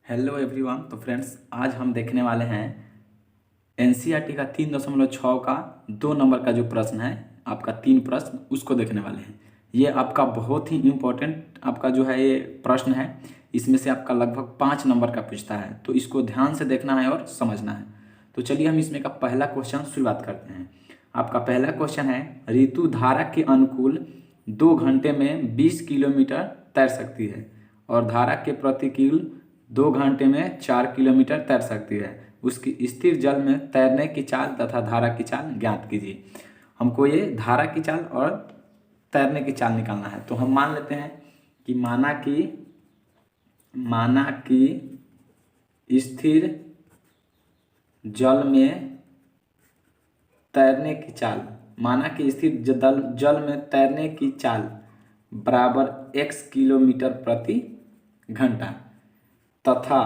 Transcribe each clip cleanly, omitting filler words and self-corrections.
Hello everyone. तो friends, आज हम देखने वाले हैं एनसीईआरटी का 3.6 का 2 नंबर का जो प्रश्न है, आपका 3 प्रश्न उसको देखने वाले हैं। ये आपका बहुत ही इम्पोर्टेंट आपका जो है ये प्रश्न है। इसमें से आपका लगभग 5 नंबर का पूछता है, तो इसको ध्यान से देखना है और समझना है। तो चलिए हम इसमें का पहला क्वेश्चन शुरुआत करते हैं। आपका पहला क्वेश्चन है, ऋतु धारा के अनुकूल 2 घंटे में 20 किलोमीटर तैर सकती है और धारा के प्रतिकूल 2 घंटे में 4 किलोमीटर तैर सकती है। उसकी स्थिर जल में तैरने की चाल तथा धारा की चाल ज्ञात कीजिए। हमको ये धारा की चाल और तैरने की चाल निकालना है। तो हम मान लेते हैं कि माना कि स्थिर जल में तैरने की चाल, माना कि स्थिर जल में तैरने की चाल बराबर x किलोमीटर प्रति घंटा तथा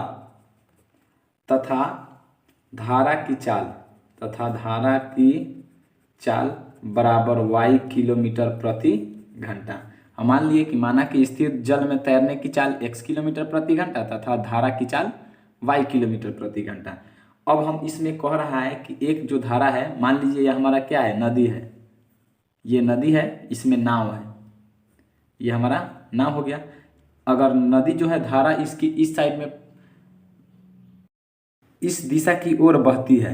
धारा की चाल बराबर y किलोमीटर प्रति घंटा। हम मान लिए कि माना कि स्थिर जल में तैरने की चाल x किलोमीटर प्रति घंटा तथा धारा की चाल y किलोमीटर प्रति घंटा। अब हम इसमें कह रहा है कि एक जो धारा है, मान लीजिए यह हमारा क्या है, नदी है। ये नदी है, इसमें नाव है, ये हमारा नाव हो गया। अगर नदी जो है, धारा इसकी इस साइड में इस दिशा की ओर बहती है,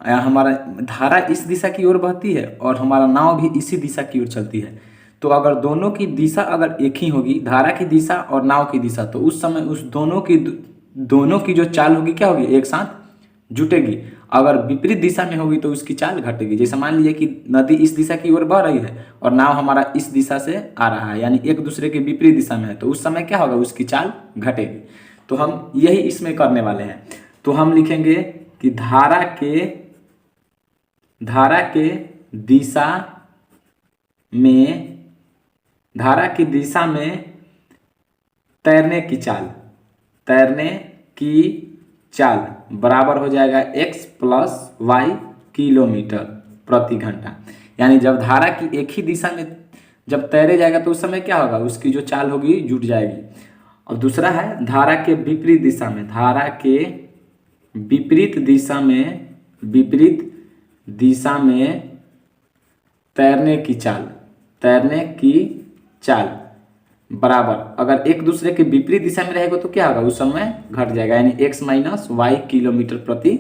हमारा धारा इस दिशा की ओर बहती है और हमारा नाव भी इसी दिशा की ओर चलती है। तो अगर दोनों की दिशा अगर एक ही होगी, धारा की दिशा और नाव की दिशा, तो उस समय उस दोनों की जो चाल होगी क्या होगी, एक साथ जुटेगी। अगर विपरीत दिशा में होगी तो उसकी चाल घटेगी। जैसे मान लीजिए कि नदी इस दिशा की ओर बह रही है और नाव हमारा इस दिशा से आ रहा है, यानी एक दूसरे के विपरीत दिशा में है, तो उस समय क्या होगा, उसकी चाल घटेगी। तो हम यही इसमें करने वाले हैं। तो हम लिखेंगे कि धारा की दिशा में तैरने की चाल बराबर हो जाएगा x प्लस वाई किलोमीटर प्रति घंटा। यानी जब धारा की एक ही दिशा में जब तैरे जाएगा तो उस समय क्या होगा, उसकी जो चाल होगी जुट जाएगी। और दूसरा है धारा के विपरीत दिशा में तैरने की चाल बराबर, अगर एक दूसरे के विपरीत दिशा में रहेगा तो क्या होगा, उस समय घट जाएगा, यानी x माइनस वाई किलोमीटर प्रति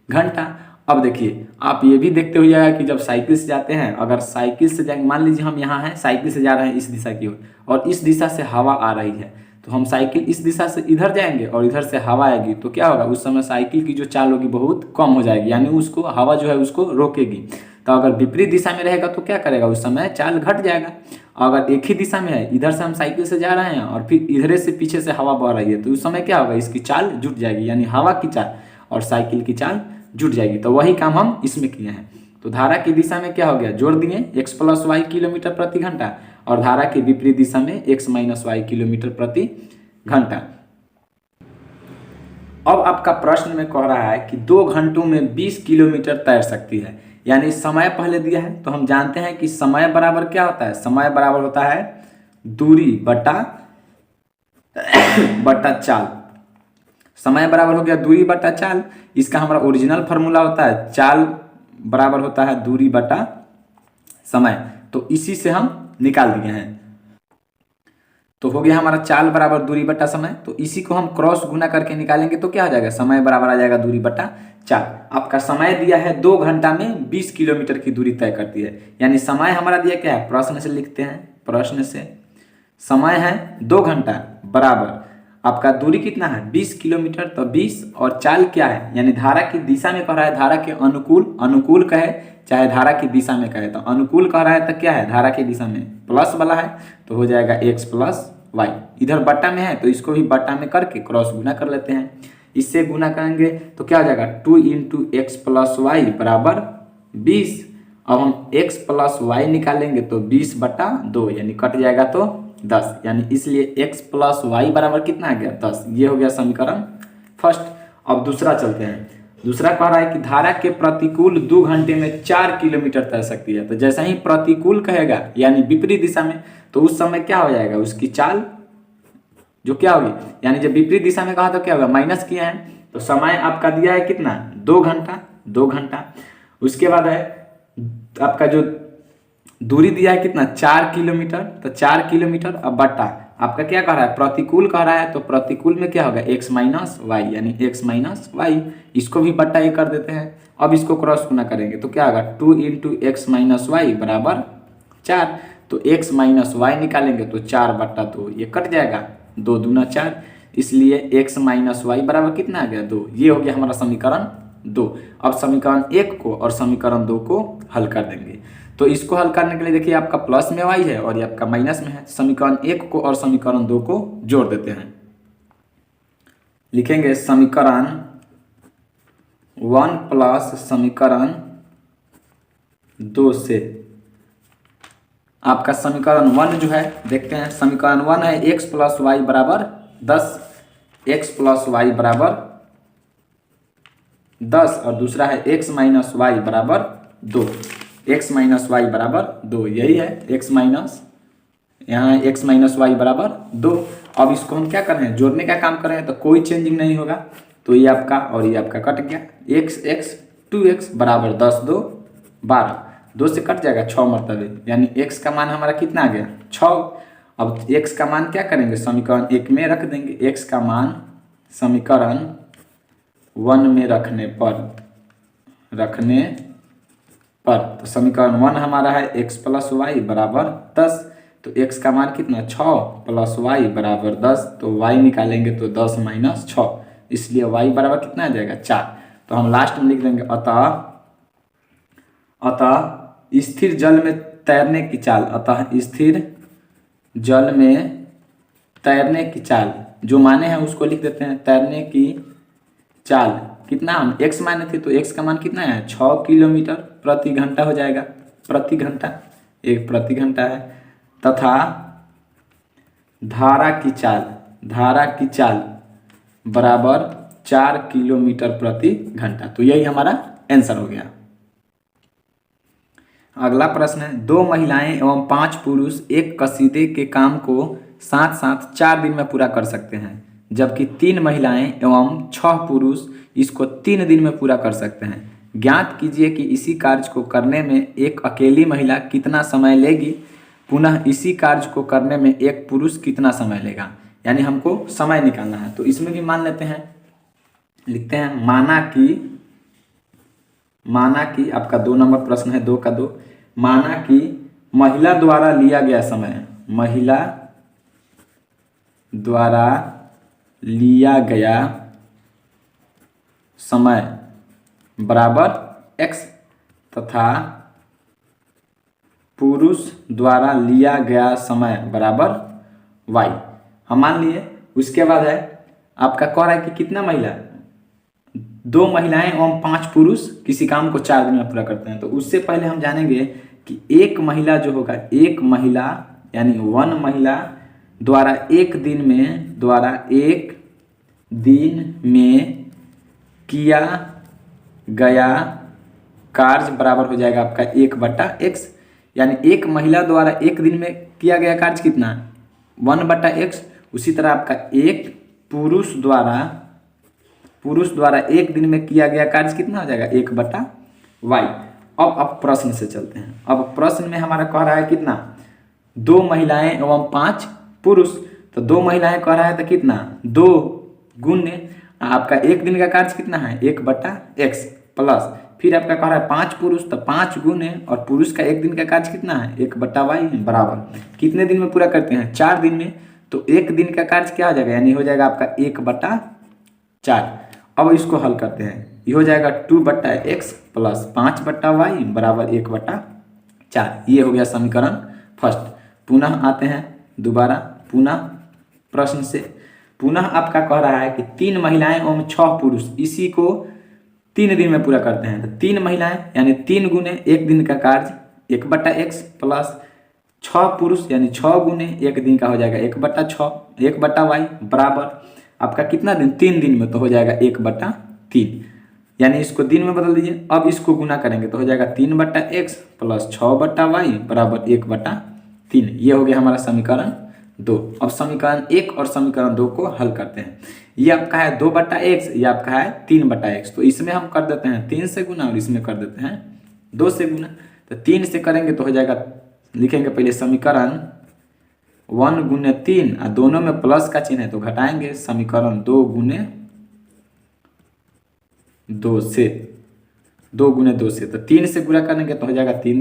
घंटा। अब देखिए, आप ये भी देखते हो जाएगा कि जब साइकिल से जाते हैं, अगर साइकिल से जाएंगे, मान लीजिए हम यहाँ हैं, साइकिल से जा रहे हैं इस दिशा की ओर और इस दिशा से हवा आ रही है, तो हम साइकिल इस दिशा से इधर जाएंगे और इधर से हवा आएगी, तो क्या होगा, उस समय साइकिल की जो चाल होगी बहुत कम हो जाएगी, यानी उसको हवा जो है उसको रोकेगी। तो अगर विपरीत दिशा में रहेगा तो क्या करेगा, उस समय चाल घट जाएगा। अगर एक ही दिशा में है, इधर से हम साइकिल से जा रहे हैं और फिर इधर से पीछे से हवा बह रही है, तो उस समय क्या होगा, इसकी चाल जुट जाएगी, यानी हवा की चाल और साइकिल की चाल जुट जाएगी। तो वही काम हम इसमें किए हैं। तो धारा की दिशा में क्या हो गया, जोड़ दिए x प्लस वाई किलोमीटर प्रति घंटा और धारा की विपरीत दिशा में x माइनस वाई किलोमीटर प्रति घंटा। अब आपका प्रश्न में कह रहा है कि 2 घंटों में 20 किलोमीटर तैर सकती है, यानी समय पहले दिया है। तो हम जानते हैं कि समय बराबर क्या होता है, समय बराबर होता है दूरी बटा चाल। समय बराबर हो गया दूरी बटा चाल। इसका हमारा ओरिजिनल फार्मूला होता है चाल बराबर होता है दूरी बटा समय। तो इसी से हम निकाल दिए हैं। तो हो गया हमारा चाल बराबर दूरी बटा समय। तो इसी को हम क्रॉस गुना करके निकालेंगे तो क्या आ जाएगा, समय बराबर आ जाएगा दूरी बटा चाल। आपका समय दिया है 2 घंटा में 20 किलोमीटर की दूरी तय करती है, यानी समय हमारा दिया क्या है, प्रश्न से लिखते हैं। प्रश्न से समय है 2 घंटा बराबर आपका दूरी कितना है 20 किलोमीटर। तो 20 और चाल क्या है, यानी धारा की दिशा में कह रहा है, धारा के अनुकूल कहे चाहे धारा की दिशा में कहे, तो अनुकूल कह रहा है तो क्या है, धारा की दिशा में प्लस वाला है, तो हो जाएगा x प्लस वाई। इधर बट्टा में है तो इसको भी बट्टा में करके क्रॉस गुना कर लेते हैं। इससे गुना करेंगे तो क्या हो जाएगा, 2 इंटू एक्स प्लस वाई बराबर 20। अब हम x प्लस वाई निकालेंगे तो 20 बटा 2, यानी कट जाएगा तो 10, यानी इसलिए x प्लस वाई बराबर कितना आ गया, 10। ये हो गया समीकरण फर्स्ट। अब दूसरा चलते हैं। दूसरा कह रहा है कि धारा के प्रतिकूल 2 घंटे में 4 किलोमीटर तैर सकती है। तो जैसा ही प्रतिकूल कहेगा यानी विपरीत दिशा में, तो उस समय क्या हो जाएगा, उसकी चाल जो क्या होगी, यानी जब विपरीत दिशा में कहा तो क्या होगा, माइनस किया है, तो समय आपका दिया है कितना, 2 घंटा, 2 घंटा। उसके बाद है आपका जो दूरी दिया है कितना, 4 किलोमीटर, तो 4 किलोमीटर अब बट्टा आपका क्या कह रहा है, प्रतिकूल कह रहा है, तो प्रतिकूल में क्या होगा, x माइनस वाई, यानी x माइनस वाई। इसको भी बट्टा ये कर देते हैं। अब इसको क्रॉस गुना करेंगे तो क्या होगा, 2 इंटू एक्स माइनस वाई बराबर 4। तो x माइनस वाई निकालेंगे तो 4/2, ये कट जाएगा, 2 दूना 4, इसलिए x माइनस वाई बराबर कितना आ गया, 2। ये हो गया हमारा समीकरण 2। अब समीकरण 1 को और समीकरण 2 को हल कर देंगे। तो इसको हल करने के लिए देखिए आपका प्लस में y है और ये आपका माइनस में है। समीकरण 1 को और समीकरण 2 को जोड़ देते हैं। लिखेंगे समीकरण 1 प्लस समीकरण 2 से आपका समीकरण 1 जो है देखते हैं। समीकरण 1 है x प्लस वाई बराबर 10, x प्लस वाई बराबर 10, और दूसरा है x माइनस वाई बराबर 2, x माइनस वाई बराबर 2, यही है x माइनस, यहाँ है x माइनस वाई बराबर 2। अब इसको हम क्या कर रहे हैं, जोड़ने का काम कर रहे हैं, तो कोई चेंजिंग नहीं होगा, तो ये आपका और ये आपका कट गया, x 2x बराबर 10 2 12, 2 से कट जाएगा 6 मरतबे, यानी x का मान हमारा कितना आ गया, 6। अब x का मान क्या करेंगे, समीकरण 1 में रख देंगे, x का मान समीकरण 1 में रखने पर तो समीकरण 1 हमारा है x प्लस वाई बराबर 10, तो x का मान कितना, 6 प्लस वाई बराबर 10, तो y निकालेंगे तो 10 माइनस 6, इसलिए y बराबर कितना आ जाएगा, 4। तो हम लास्ट में लिख देंगे अतः स्थिर जल में तैरने की चाल, अतः स्थिर जल में तैरने की चाल, जो माने हैं उसको लिख देते हैं, तैरने की चाल कितना, हम x माने थे तो x का मान कितना है, 6 किलोमीटर प्रति घंटा हो जाएगा, प्रति घंटा, एक प्रति घंटा है, तथा धारा की चाल बराबर 4 किलोमीटर प्रति घंटा। तो यही हमारा आंसर हो गया। अगला प्रश्न है, 2 महिलाएं एवं 5 पुरुष एक कसीदे के काम को साथ साथ 4 दिन में पूरा कर सकते हैं, जबकि 3 महिलाएं एवं 6 पुरुष इसको 3 दिन में पूरा कर सकते हैं। ज्ञात कीजिए कि इसी कार्य को करने में एक अकेली महिला कितना समय लेगी, पुनः इसी कार्य को करने में एक पुरुष कितना समय लेगा। यानी हमको समय निकालना है। तो इसमें भी मान लेते हैं, लिखते हैं माना कि आपका 2 नंबर प्रश्न है, 2 का 2, माना कि महिला द्वारा लिया गया समय, महिला द्वारा लिया गया समय बराबर x तथा पुरुष द्वारा लिया गया समय बराबर y हम मान लिए। उसके बाद है आपका कह रहा है कि कितना महिला, 2 महिलाएं एवं 5 पुरुष किसी काम को 4 दिन में पूरा करते हैं। तो उससे पहले हम जानेंगे कि एक महिला जो होगा, एक महिला यानी 1 महिला द्वारा एक दिन में किया गया कार्य बराबर हो जाएगा आपका 1/x, यानी एक महिला द्वारा एक दिन में किया गया कार्य कितना, 1/x। उसी तरह आपका एक पुरुष द्वारा एक दिन में किया गया कार्य कितना हो जाएगा, 1/y। अब प्रश्न से चलते हैं। अब प्रश्न में हमारा कह रहा है कितना, 2 महिलाएं एवं 5 पुरुष। तो 2 महिलाएं कह रहा है तो कितना, 2 गुने आपका एक दिन का कार्य कितना है, 1/x प्लस फिर आपका कह रहा है 5 पुरुष, तो 5 गुने और पुरुष का एक दिन का कार्य कितना है, 1/y बराबर कितने दिन में पूरा करते हैं, 4 दिन में। तो एक दिन का कार्य क्या हो जाएगा, यानी हो जाएगा आपका 1/4। अब इसको हल करते हैं, ये हो जाएगा 2/x प्लस 5/y बराबर 1/4। ये हो गया समीकरण फर्स्ट। पुनः आते हैं दोबारा पुनः प्रश्न से। पुनः आपका कह रहा है कि 3 महिलाएं एवं 6 पुरुष इसी को 3 दिन में पूरा करते हैं। तो 3 महिलाएं यानी 3 गुने एक दिन का कार्य 1/x प्लस 6 पुरुष यानी 6 गुने एक दिन का हो जाएगा 1/y बराबर आपका कितना दिन, 3 दिन में, तो हो जाएगा 1/3, यानी इसको दिन में बदल दीजिए। अब इसको गुना करेंगे तो हो जाएगा 3/x प्लस 6/y बराबर 1/3। ये हो गया हमारा समीकरण 2। अब समीकरण 1 और समीकरण 2 को हल करते हैं। ये आपका है 2/x, ये आपका है 3/x। तो इसमें हम कर देते हैं 3 से गुना और इसमें कर देते हैं 2 से गुना। तो 3 से करेंगे तो हो जाएगा, लिखेंगे पहले समीकरण 1 गुने 3 और दोनों में प्लस का चिन्ह है तो घटाएंगे समीकरण 2 गुने 2 से, 2 गुने 2 से। तो 3 से गुणा करेंगे तो हो जाएगा 3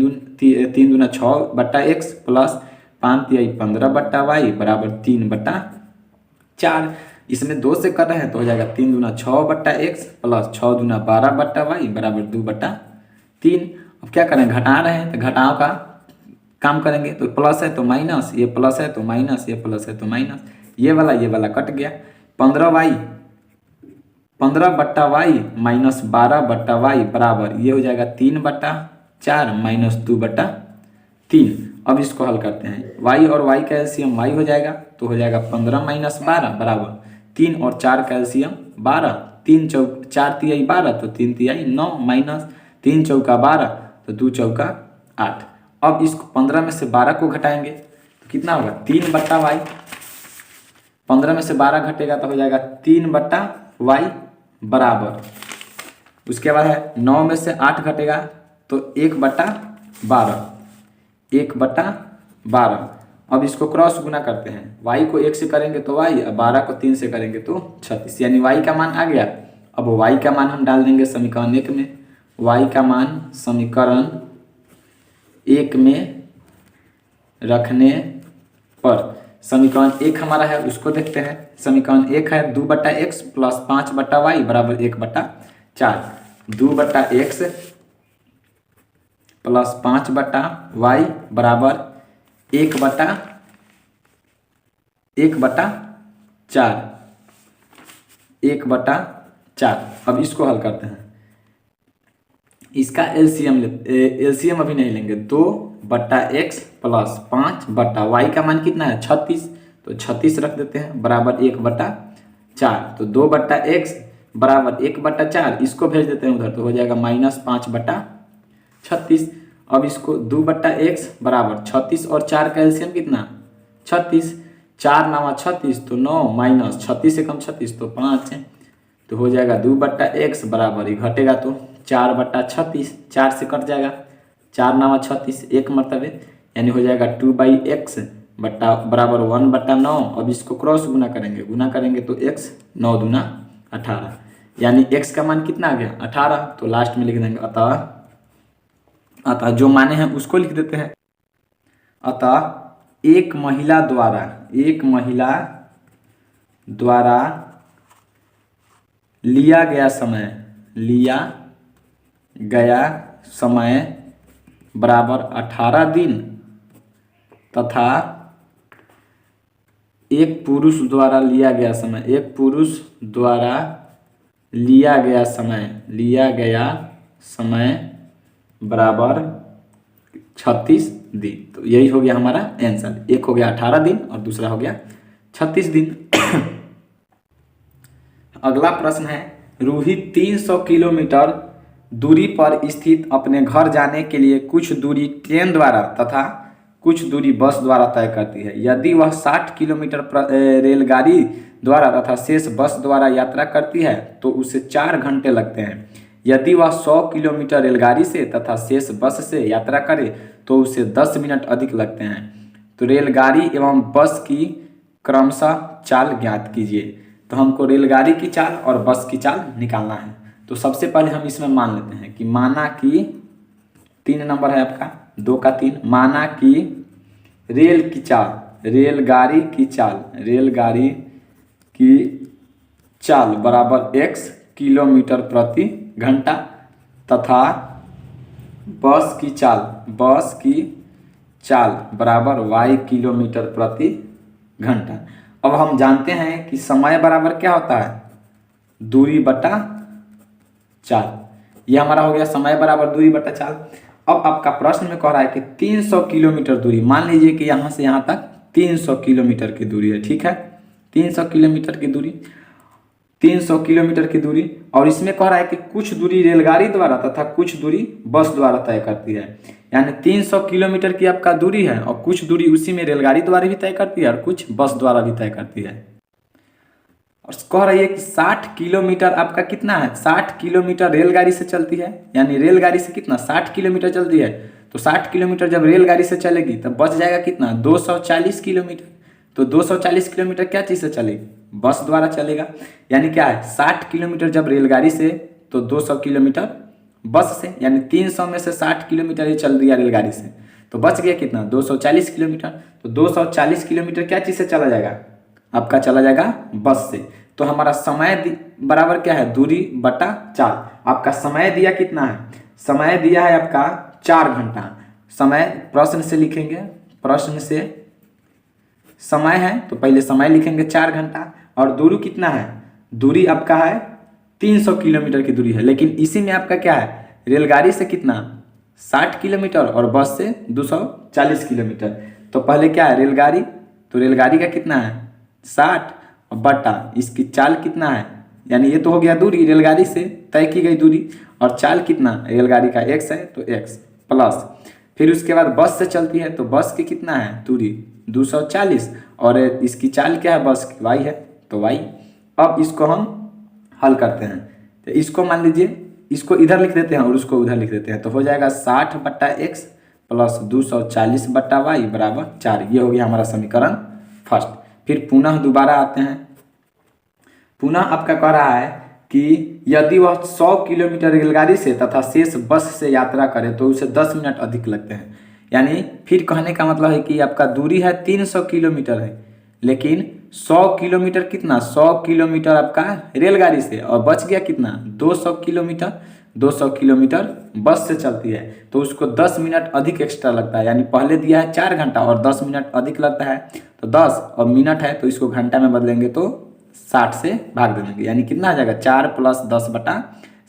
दूना 6/x प्लस 5 तिहाई 15/y बराबर 3/4। इसमें 2 से कर रहे हैं तो हो जाएगा 3 दूना 6/x प्लस 6 दूना 12/y बराबर 2/3। अब क्या करें, घटा रहे हैं तो घटाव का काम करेंगे। तो प्लस है तो माइनस, ये प्लस है तो माइनस, ये प्लस है तो माइनस, ये वाला कट गया। 15/y माइनस 12/y बराबर ये हो जाएगा 3/4 माइनस 2/3। अब इसको हल करते हैं। y और y का एलसीएम y हो जाएगा तो हो जाएगा 15 माइनस 12 बराबर 3 और 4 का एलसीएम 12। 4 तिहाई 12 तो 3 तिहाई 9 माइनस 3 चौका 12 तो 2 चौका 8। अब इसको 15 में से 12 को घटाएंगे तो कितना होगा 3/y। 15 में से 12 घटेगा तो हो जाएगा 3/y बराबर, उसके बाद है 9 में से 8 घटेगा तो 1/12, 1/12। अब इसको क्रॉस गुना करते हैं। y को 1 से करेंगे तो y और 12 को 3 से करेंगे तो 36, यानी y का मान आ गया। अब y का मान हम डाल देंगे समीकरण 1 में। y का मान समीकरण 1 में रखने पर समीकरण 1 हमारा है उसको देखते हैं। समीकरण 1 है 2/x प्लस 5/y बराबर 1/4। 2/x प्लस 5/y बराबर 1/4। अब इसको हल करते हैं। इसका एलसीएम अभी नहीं लेंगे। 2/x प्लस 5/y का मान कितना है 36, तो 36 रख देते हैं बराबर 1/4। तो 2/x बराबर 1/4, इसको भेज देते हैं उधर तो हो जाएगा माइनस 5/36। अब इसको 2/x बराबर 36 और 4 का एलसीएम कितना 36, 4 9 36 तो 9 माइनस 36 से कम 36 तो 5 है। तो हो जाएगा 2/x बराबर, ये घटेगा तो 4/36, 4 से कट जाएगा, 4 9 36 एक मरतबे, यानी हो जाएगा 2/x बराबर 1/9। अब इसको क्रॉस गुना करेंगे तो x 9 दूना 18, यानी x का मान कितना आ गया 18। तो लास्ट में लिख देंगे अतः जो माने हैं उसको लिख देते हैं। अतः एक महिला द्वारा लिया गया समय बराबर 18 दिन तथा एक पुरुष द्वारा लिया गया समय बराबर 36 दिन। तो यही हो गया हमारा आंसर। एक हो गया 18 दिन और दूसरा हो गया 36 दिन। अगला प्रश्न है, रूही 300 किलोमीटर दूरी पर स्थित अपने घर जाने के लिए कुछ दूरी ट्रेन द्वारा तथा कुछ दूरी बस द्वारा तय करती है। यदि वह 60 किलोमीटर रेलगाड़ी द्वारा तथा शेष बस द्वारा यात्रा करती है तो उसे 4 घंटे लगते हैं। यदि वह 100 किलोमीटर रेलगाड़ी से तथा शेष बस से यात्रा करे तो उसे 10 मिनट अधिक लगते हैं। तो रेलगाड़ी एवं बस की क्रमशः चाल ज्ञात कीजिए। तो हमको रेलगाड़ी की चाल और बस की चाल निकालना है। तो सबसे पहले हम इसमें मान लेते हैं कि माना कि 3 नंबर है आपका 2 का 3, माना कि रेलगाड़ी की चाल बराबर x किलोमीटर प्रति घंटा तथा बस की चाल बराबर y किलोमीटर प्रति घंटा। अब हम जानते हैं कि समय बराबर क्या होता है दूरी बटा चाल। ये हमारा हो गया समय बराबर दूरी बटा चाल। अब आपका प्रश्न में कह रहा है कि 300 किलोमीटर दूरी, मान लीजिए कि यहाँ से यहाँ तक 300 किलोमीटर की दूरी है, ठीक है 300 किलोमीटर की दूरी, 300 किलोमीटर की दूरी। और इसमें कह रहा है कि कुछ दूरी रेलगाड़ी द्वारा तथा कुछ दूरी बस द्वारा तय करती है। यानी 300 किलोमीटर की आपका दूरी है और कुछ दूरी उसी में रेलगाड़ी द्वारा भी तय करती है और कुछ बस द्वारा भी तय करती है। और कह रही है कि 60 किलोमीटर आपका कितना है, 60 किलोमीटर रेलगाड़ी से चलती है, यानी रेलगाड़ी से कितना 60 किलोमीटर चलती है। तो 60 किलोमीटर जब रेलगाड़ी से चलेगी तब बच जाएगा कितना 240 किलोमीटर। तो 240 किलोमीटर क्या चीज़ से चलेगी, बस द्वारा चलेगा। यानी क्या है 60 किलोमीटर जब रेलगाड़ी से तो 200 किलोमीटर बस से, यानी 300 में से 60 किलोमीटर ही चल दिया रेलगाड़ी से तो बच गया कितना 240 किलोमीटर। तो 240 किलोमीटर क्या चीज़ से चला जाएगा, आपका चला जाएगा बस से। तो हमारा समय बराबर क्या है, दूरी बटा चाल। आपका समय दिया कितना है, समय दिया है आपका 4 घंटा। समय प्रश्न से लिखेंगे, प्रश्न से समय है तो पहले समय लिखेंगे 4 घंटा। और दूरी कितना है, दूरी आपका है 300 किलोमीटर की दूरी है। लेकिन इसी में आपका क्या है, रेलगाड़ी से कितना 60 किलोमीटर और बस से 240 किलोमीटर। तो पहले क्या है रेलगाड़ी, तो रेलगाड़ी का कितना है 60 और बटा इसकी चाल कितना है, यानी ये तो हो गया दूरी रेलगाड़ी से तय की गई दूरी, और चाल कितना रेलगाड़ी का x है तो x प्लस फिर उसके बाद बस से चलती है तो बस की कितना है दूरी 240 और इसकी चाल क्या है बस की y है तो y। अब इसको हम हल करते हैं तो इसको मान लीजिए इसको इधर लिख देते हैं और उसको उधर लिख देते हैं तो हो जाएगा 60 बट्टा x प्लस 240 बट्टा y बराबर 4। ये हो गया हमारा समीकरण फर्स्ट। फिर पुनः दोबारा आते हैं, पुनः आपका कह रहा है कि यदि वह 100 किलोमीटर रेलगाड़ी से तथा शेष बस से यात्रा करे तो उसे 10 मिनट अधिक लगते हैं। यानी फिर कहने का मतलब है कि आपका दूरी है 300 किलोमीटर है, लेकिन 100 किलोमीटर कितना 100 किलोमीटर आपका रेलगाड़ी से और बच गया कितना 200 किलोमीटर। 200 किलोमीटर बस से चलती है तो उसको 10 मिनट अधिक एक्स्ट्रा लगता है। यानी पहले दिया है 4 घंटा और 10 मिनट अधिक लगता है तो 10 और मिनट है तो इसको घंटा में बदलेंगे तो 60 से भाग देंगे, यानी कितना आ जाएगा 4 प्लस 10 बटा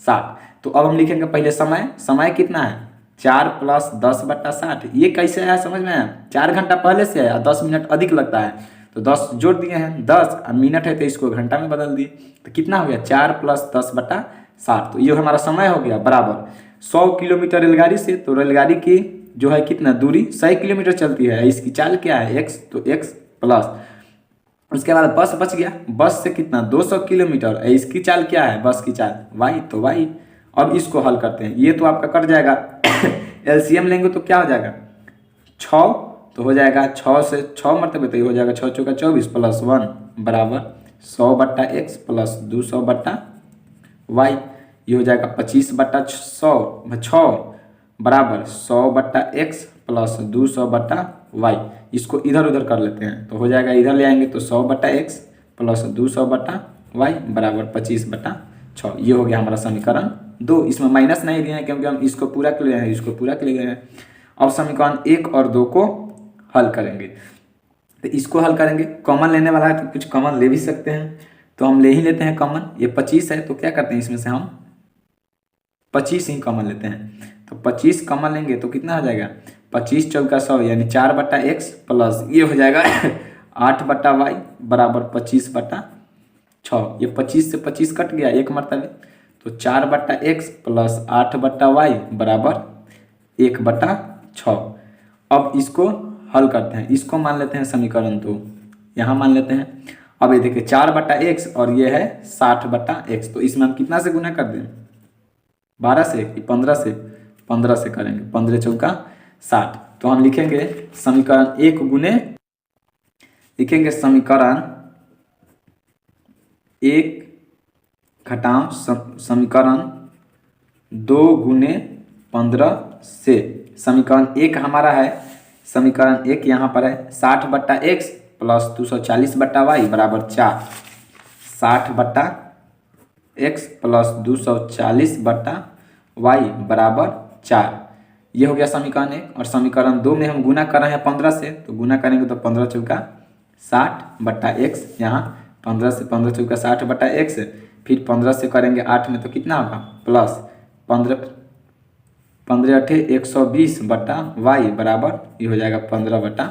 60। तो अब हम लिखेंगे पहले समय, समय कितना है 4 प्लस 10 बटा 60। ये कैसे आया समझ में आया, 4 घंटा पहले से आया 10 मिनट अधिक लगता है तो 10 जोड़ दिए हैं 10 और मिनट है तो इसको घंटा में बदल दिए तो कितना हो गया 4 प्लस 10 बटा 60। तो ये हमारा समय हो गया बराबर 100 किलोमीटर रेलगाड़ी से, तो रेलगाड़ी की जो है कितना दूरी 100 किलोमीटर चलती है, इसकी चाल क्या है x तो x प्लस उसके बाद बस बच गया, बस से कितना 200 किलोमीटर, इसकी चाल क्या है बस की चाल y तो y। अब इसको हल करते हैं, ये तो आपका कट जाएगा एलसीएम लेंगे तो क्या हो जाएगा 6 तो हो जाएगा 6 से 6 मरतबे तो ये हो जाएगा 6 चौका 24 प्लस 1 बराबर 100 बट्टा x प्लस 200 बट्टा y। ये हो जाएगा 25 बट्टा 6 बराबर 100 बट्टा x प्लस 200 बट्टा y। इसको इधर उधर कर लेते हैं तो हो जाएगा इधर ले आएंगे तो 100 बट्टा x प्लस 200 बट्टा y बराबर 25 बट्टा 6। ये हो गया हमारा समीकरण 2। इसमें माइनस नहीं दिए हैं क्योंकि हम इसको पूरा कर लिए हैं, इसको पूरा कर लिए हैं। अब समीकरण 1 और 2 को हल करेंगे तो इसको हल करेंगे, कॉमन लेने वाला है तो कुछ कॉमन ले भी सकते हैं तो हम ले ही लेते हैं कॉमन। ये 25 है तो क्या करते हैं इसमें से हम 25 ही कॉमन लेते हैं तो 25 कॉमन लेंगे तो कितना हो जाएगा 25 चौका 100 यानी 4 बट्टा x प्लस ये हो जाएगा 8 बट्टा y बराबर 25 बट्टा 6। ये 25 से 25 कट गया एक मरतबे तो 4 बट्टा x प्लस 8 बट्टा y बराबर 1 बट्टा 6। अब इसको हल करते हैं, इसको मान लेते हैं समीकरण 2 यहाँ मान लेते हैं। अब ये देखिए 4 बट्टा x और ये है 60 बट्टा x तो इसमें हम कितना से गुना कर दें 12 से कि 15 से, 15 से करेंगे 15 चौका 60। तो हम लिखेंगे समीकरण 1 गुने लिखेंगे समीकरण 1 घटाव समीकरण 2 गुने 15 से। समीकरण 1 हमारा है, समीकरण 1 यहाँ पर है 60 बट्टा x प्लस 240 बट्टा y बराबर 4। 60 बट्टा x प्लस 240 बट्टा y बराबर 4। ये हो गया समीकरण 1। और समीकरण 2 में हम गुना कर रहे हैं 15 से तो गुना करेंगे तो 15 चौका 60 बट्टा x, यहाँ 15 से 15 चौका 60 बट्टा x, फिर 15 से करेंगे 8 में तो कितना होगा प्लस 15 अठे 120 बट्टा y बराबर ये हो जाएगा 15 बट्टा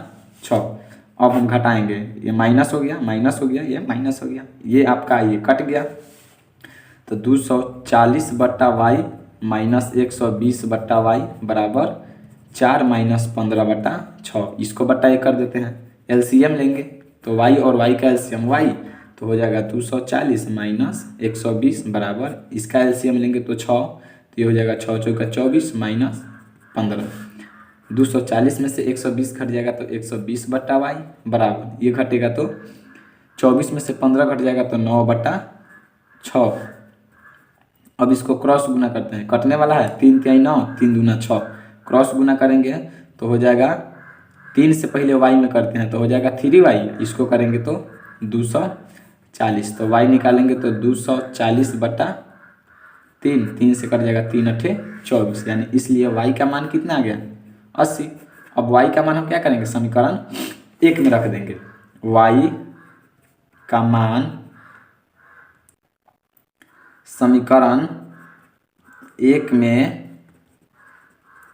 6। अब हम घटाएंगे, ये माइनस हो गया, माइनस हो गया, ये माइनस हो गया, ये आपका ये कट गया तो 240 बट्टा y माइनस 120 बट्टा y बराबर 4 माइनस 15/6, इसको बटा 1 कर देते हैं। एलसीएम लेंगे तो y और y का एलसीएम y, तो हो जाएगा 240 माइनस 120 बराबर, इसका एलसीएम लेंगे तो 6, तो ये हो जाएगा 6 चौका 24 माइनस 15। 240 में से 120 घट जाएगा तो 120/y बराबर, ये घटेगा तो 24 में से 15 घट जाएगा तो 9/6। अब इसको क्रॉस गुना करते हैं, कटने वाला है, 3 तिहाई 9, 3 दूना 6, क्रॉस गुना करेंगे तो हो जाएगा 3 से पहले y में करते हैं तो हो जाएगा 3y, इसको करेंगे तो 240, तो y निकालेंगे तो 240/3, 3 से कट जाएगा 3 अठे 24, यानी इसलिए y का मान कितना आ गया 80। अब y का मान हम क्या करेंगे, समीकरण 1 में रख देंगे। y का मान समीकरण 1 में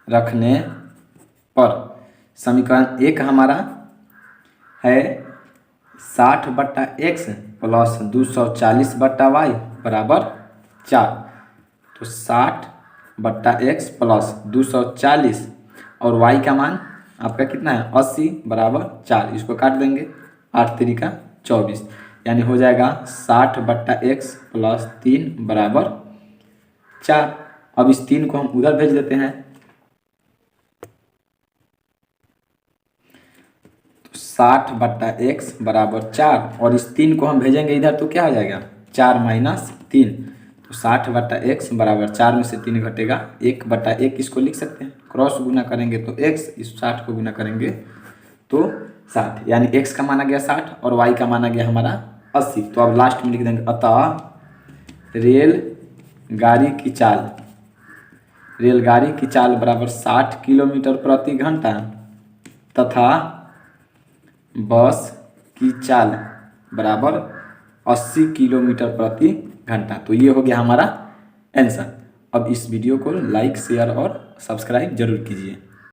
रखने पर समीकरण 1 हमारा है 60/x प्लस 240/y बराबर 4, तो 60/x प्लस 240 और y का मान आपका कितना है 80 बराबर 4, इसको काट देंगे, 8 3 24, यानी हो जाएगा 60/x प्लस 3 बराबर 4। अब इस 3 को हम उधर भेज देते हैं, तो 60/x बराबर 4, और इस 3 को हम भेजेंगे इधर तो क्या हो जाएगा 4 माइनस 3, तो 60/x बराबर 4 में से 3 घटेगा 1/1, इसको लिख सकते हैं। क्रॉस गुना करेंगे तो x, इस 60 को गुना करेंगे तो 60, यानी x का माना गया 60 और y का माना गया हमारा 80। तो अब लास्ट में लिख देंगे अतः रेलगाड़ी की चाल बराबर 60 किलोमीटर प्रति घंटा तथा बस की चाल बराबर 80 किलोमीटर प्रति घंटा। तो ये हो गया हमारा आंसर। अब इस वीडियो को लाइक शेयर और सब्सक्राइब जरूर कीजिए।